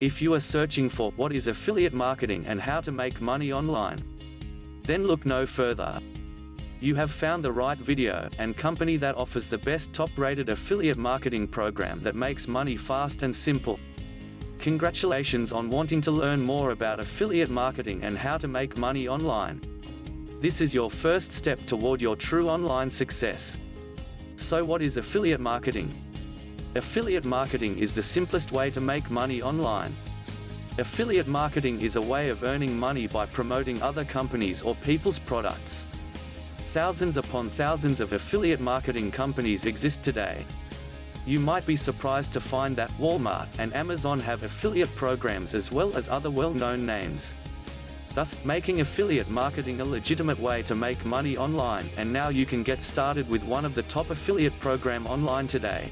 If you are searching for what is affiliate marketing and how to make money online, then look no further. You have found the right video and company that offers the best top-rated affiliate marketing program that makes money fast and simple. Congratulations on wanting to learn more about affiliate marketing and how to make money online. This is your first step toward your true online success. So what is affiliate marketing? Affiliate marketing is the simplest way to make money online. Affiliate marketing is a way of earning money by promoting other companies or people's products. Thousands upon thousands of affiliate marketing companies exist today. You might be surprised to find that Walmart and Amazon have affiliate programs as well as other well-known names, thus making affiliate marketing a legitimate way to make money online. And now you can get started with one of the top affiliate program online today.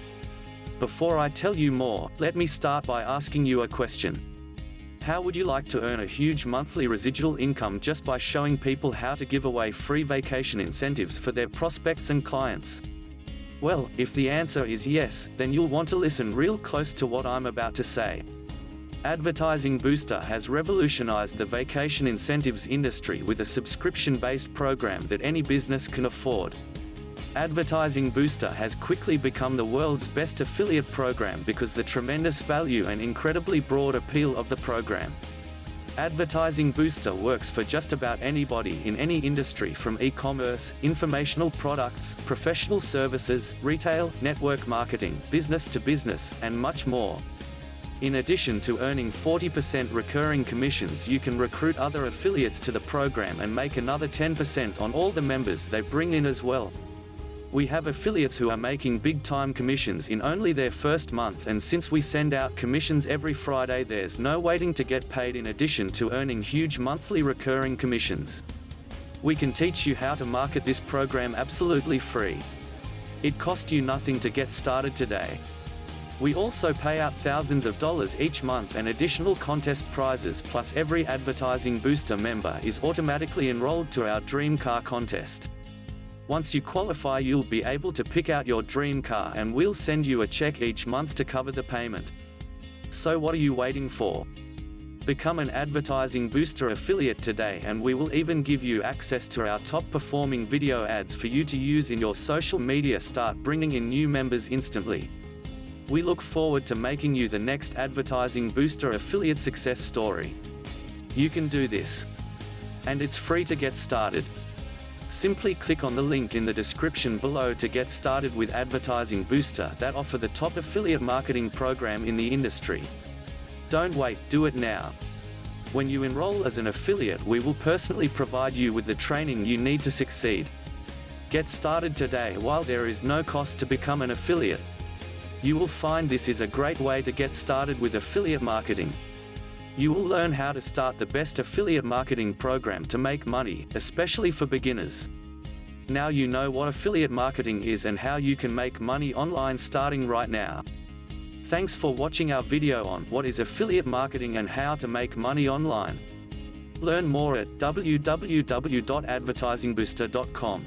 Before I tell you more, let me start by asking you a question. How would you like to earn a huge monthly residual income just by showing people how to give away free vacation incentives for their prospects and clients? Well, if the answer is yes, then you'll want to listen real close to what I'm about to say. Advertising Booster has revolutionized the vacation incentives industry with a subscription-based program that any business can afford. Advertising Booster has quickly become the world's best affiliate program because the tremendous value and incredibly broad appeal of the program. Advertising Booster works for just about anybody in any industry, from e-commerce, informational products, professional services, retail, network marketing, business to business, and much more. In addition to earning 40% recurring commissions, you can recruit other affiliates to the program and make another 10% on all the members they bring in as well. We have affiliates who are making big-time commissions in only their first month, and since we send out commissions every Friday, there's no waiting to get paid in addition to earning huge monthly recurring commissions. We can teach you how to market this program absolutely free. It costs you nothing to get started today. We also pay out thousands of dollars each month and additional contest prizes, plus every Advertising Booster member is automatically enrolled to our Dream Car contest. Once you qualify, you'll be able to pick out your dream car and we'll send you a check each month to cover the payment. So what are you waiting for? Become an Advertising Booster affiliate today, and we will even give you access to our top performing video ads for you to use in your social media. Start bringing in new members instantly. We look forward to making you the next Advertising Booster affiliate success story. You can do this. And it's free to get started. Simply click on the link in the description below to get started with Advertising Booster that offer the top affiliate marketing program in the industry. Don't wait, do it now. When you enroll as an affiliate, we will personally provide you with the training you need to succeed. Get started today while there is no cost to become an affiliate. You will find this is a great way to get started with affiliate marketing. You will learn how to start the best affiliate marketing program to make money, especially for beginners. Now you know what affiliate marketing is and how you can make money online starting right now. Thanks for watching our video on what is affiliate marketing and how to make money online. Learn more at www.advertisingbooster.com.